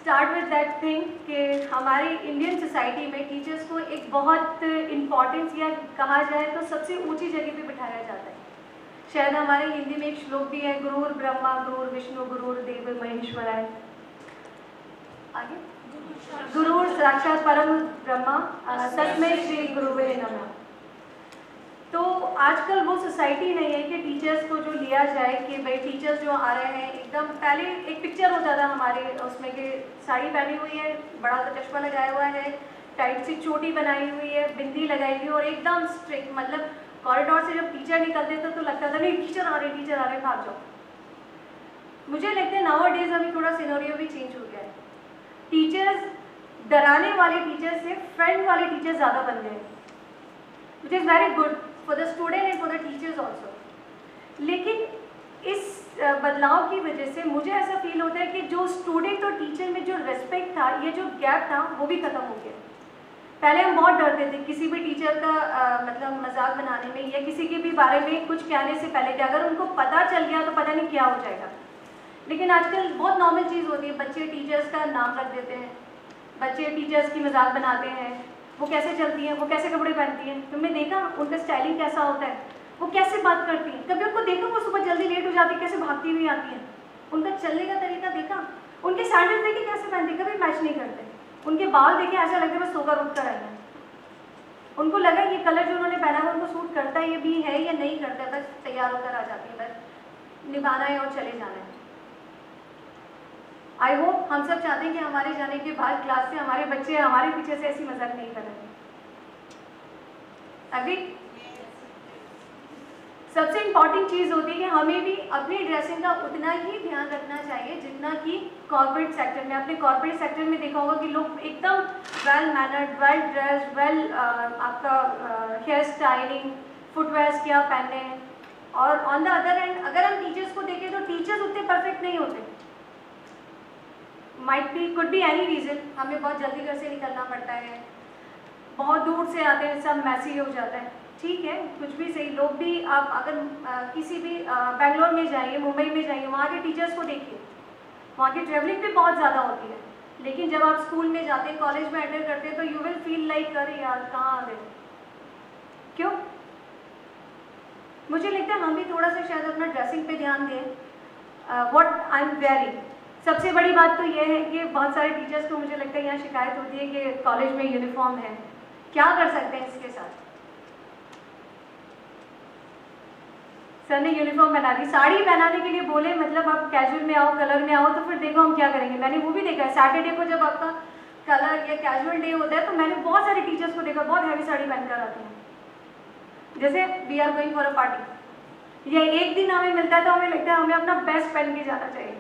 Start with that thing कि हमारी Indian society में टीचर्स को एक बहुत इम्पॉर्टेंस या कहा जाए तो सबसे ऊंची जगह पे बिठाया जाता है। शायद हमारे हिंदी में एक श्लोक भी है, गुरुर ब्रह्मा गुरुर विष्णु गुरुर देव महेश्वराय। आगे, गुरुर साक्षात परम ब्रह्मा तस्मै श्री गुरुवे नमः। तो आजकल वो सोसाइटी नहीं है कि टीचर्स को जो लिया जाए कि भाई टीचर्स जो आ रहे हैं एकदम, पहले एक पिक्चर होता था हमारे उसमें कि साड़ी पहनी हुई है, बड़ा सा चश्मा लगाया हुआ है, टाइट सी चोटी बनाई हुई है, बिंदी लगाई हुई और एकदम स्ट्रिक्ट, मतलब कॉरिडोर से जब टीचर निकलते थे तो लगता था नहीं टीचर आ रहे भाग जाओ। मुझे लगता है नाउ डेज अभी थोड़ा सिनेरियो भी चेंज हो गया है। टीचर्स डराने वाले टीचर से फ्रेंड वाले टीचर ज़्यादा बन गए, which is very good for the student and for the teachers also. लेकिन इस बदलाव की वजह से मुझे ऐसा फील होता है कि जो स्टूडेंट और टीचर में जो रेस्पेक्ट था, ये जो गैप था वो भी ख़त्म हो गया। पहले हम बहुत डरते थे किसी भी टीचर का मतलब मजाक बनाने में या किसी के भी बारे में कुछ कहने से पहले कि अगर उनको पता चल गया तो पता नहीं क्या हो जाएगा। लेकिन आजकल बहुत नॉर्मल चीज़ होती है, बच्चे टीचर्स का नाम रख देते हैं, बच्चे टीचर्स की मजाक बनाते हैं, वो कैसे चलती हैं, वो कैसे कपड़े पहनती हैं, तुमने देखा उनका स्टाइलिंग कैसा होता है, वो कैसे बात करती हैं, कभी उनको देखा वो सुबह जल्दी लेट हो जाती है कैसे भागती हुई आती हैं, उनका चलने का तरीका देखा, उनके सैंडल्स देखे कैसे पहनते, कभी मैच नहीं करते, उनके बाल देखे ऐसा लगता है बस सोकर उठ कर आई हैं, उनको लगा ये कलर जो उन्होंने पहना है उनको सूट करता है, ये भी है या नहीं करता है, बस तैयार होकर आ जाती है, बस निभाना है और चले जाना है। आई होप हम सब चाहते हैं कि हमारे जाने के बाद क्लास से हमारे बच्चे हमारे पीछे से ऐसी मजाक नहीं करेंगे। अभी सबसे इम्पॉर्टेंट चीज़ होती है कि हमें भी अपनी ड्रेसिंग का उतना ही ध्यान रखना चाहिए जितना कि कॉर्पोरेट सेक्टर में। अपने कॉर्पोरेट सेक्टर में देखा होगा कि लोग एकदम well mannered, well dressed, well आपका हेयर स्टाइलिंग, फुटवेयर्स क्या पहने हैं। और ऑन द अदर एंड अगर हम टीचर्स को देखें तो टीचर्स उतने परफेक्ट नहीं होते। Might be could be any reason, हमें बहुत जल्दी घर से निकलना पड़ता है, बहुत दूर से आते हैं, सब मैसी हो जाता है, ठीक है कुछ भी सही। लोग भी आप अगर किसी भी बेंगलोर में जाइए, मुंबई में जाइए, वहाँ के टीचर्स को देखिए, वहाँ की ट्रेवलिंग भी बहुत ज़्यादा होती है। लेकिन जब आप स्कूल में जाते हैं, कॉलेज में एंटर करते हैं तो यू विल फील लाइक अरे यार कहाँ आ गए। क्यों? मुझे लगता है हम भी थोड़ा सा शायद अपना ड्रेसिंग पे ध्यान दें, व्हाट आई एम वेयरिंग। सबसे बड़ी बात तो यह है कि बहुत सारे टीचर्स को मुझे लगता है यहाँ शिकायत होती है कि कॉलेज में यूनिफॉर्म है, क्या कर सकते हैं इसके साथ। सर ने यूनिफॉर्म बना दी, साड़ी पहनाने के लिए बोले, मतलब आप कैजुअल में आओ, कलर में आओ, तो फिर देखो हम क्या करेंगे। मैंने वो भी देखा है, सैटरडे को जब आपका कलर या कैजुअल डे होता है तो मैंने बहुत सारे टीचर्स को देखा बहुत हैवी साड़ी पहनकर आती हैं, जैसे we are going for a party. ये एक दिन हमें मिलता है तो हमें लगता है हमें अपना बेस्ट पहन के जाना चाहिए,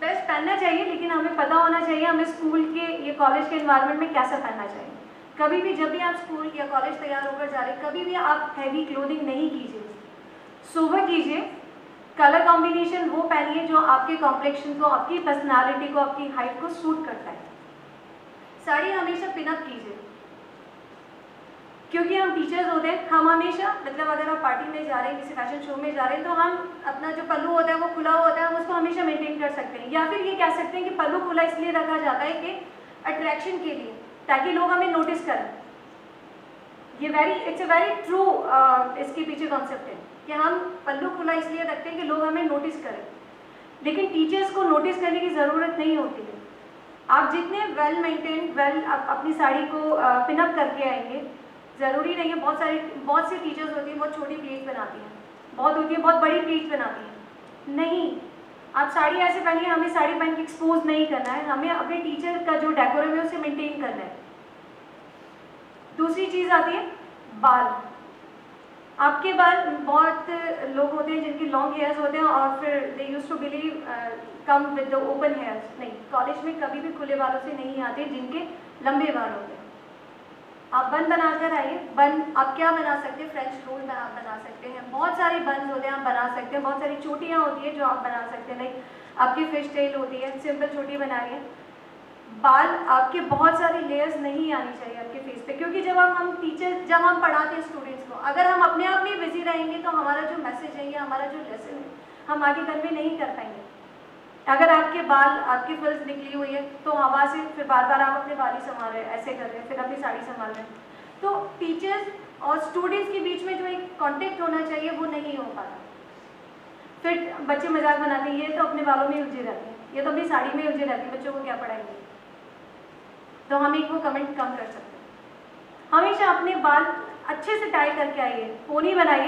बेस्ट पहनना चाहिए, लेकिन हमें पता होना चाहिए हमें स्कूल के या कॉलेज के एनवायरनमेंट में कैसा पहनना चाहिए। कभी भी जब भी आप स्कूल या कॉलेज तैयार होकर जा रहे हैं, कभी भी आप हैवी क्लोथिंग नहीं कीजिए, सोबर कीजिए, कलर कॉम्बिनेशन वो पहनिए जो आपके कॉम्प्लेक्शन को, आपकी पर्सनालिटी को, आपकी हाइट को सूट करता है। साड़ी हमेशा पिनअप कीजिए, क्योंकि हम टीचर्स होते हैं, हम हमेशा मतलब अगर आप पार्टी में जा रहे हैं, किसी फैशन शो में जा रहे हैं, तो हम अपना जो पल्लू होता है वो खुला होता है, हम उसको हमेशा मेंटेन कर सकते हैं। या फिर ये कह सकते हैं कि पल्लू खुला इसलिए रखा जाता है कि अट्रैक्शन के लिए, ताकि लोग हमें नोटिस करें। ये इट्स अ वेरी ट्रू इसके पीछे कॉन्सेप्ट है कि हम पल्लू खुला इसलिए रखते हैं कि लोग हमें नोटिस करें, लेकिन टीचर्स को नोटिस करने की ज़रूरत नहीं होती है। आप जितने वेल मेंटेन, वेल अपनी साड़ी को पिनअप करके आएंगे, ज़रूरी नहीं है बहुत सी टीचर्स होती हैं बहुत छोटी प्लेट बनाती हैं, बहुत होती है बहुत बड़ी प्लेट बनाती हैं। नहीं, आप साड़ी ऐसे पहनिए, हमें साड़ी पहन के एक्सपोज नहीं करना है, हमें अपने टीचर का जो डेकोरम है उसे मेंटेन करना है। दूसरी चीज़ आती है बाल। आपके बाल, बहुत लोग होते हैं जिनके लॉन्ग हेयर्स होते हैं और फिर they used to believe come with the open hairs. नहीं, कॉलेज में कभी भी खुले बालों से नहीं आते जिनके लंबे बाल होते हैं। आप बन बनाकर आइए। बन आप क्या बना सकते हैं, फ्रेंच रोल में आप बना सकते हैं, बहुत सारे बन होते हैं आप बना सकते हैं, बहुत सारी चोटियाँ होती है जो आप बना सकते हैं, लाइक आपकी फिश टेल होती है, सिंपल चोटी बनाइए। बाल आपके बहुत सारे लेयर्स नहीं आनी चाहिए आपके फेस पे, क्योंकि जब हम पढ़ाते हैं स्टूडेंट्स को, अगर हम अपने आप में बिजी रहेंगे तो हमारा जो मैसेज है या हमारा जो लेसन है हम आगे कन्वे नहीं कर पाएंगे। अगर आपके बाल, आपकी फ्रिल्स निकली हुई है तो हवा से फिर बार बार आप अपने बाल ही संभाल रहे हैं, ऐसे कर रहे हैं, फिर अपनी साड़ी संभाल रहे हैं। तो टीचर्स और स्टूडेंट्स के बीच में जो एक कांटेक्ट होना चाहिए वो नहीं हो पाता। फिर बच्चे मजाक बनाते हैं, ये तो अपने बालों में उलझे रहते हैं, ये तो अपनी साड़ी में उलझे रहते हैं, बच्चों को क्या पढ़ाएंगे। तो हम एक वो कमेंट कम कर सकते हैं। हमेशा अपने बाल अच्छे से टाई करके आइए, पोनी बनाइए।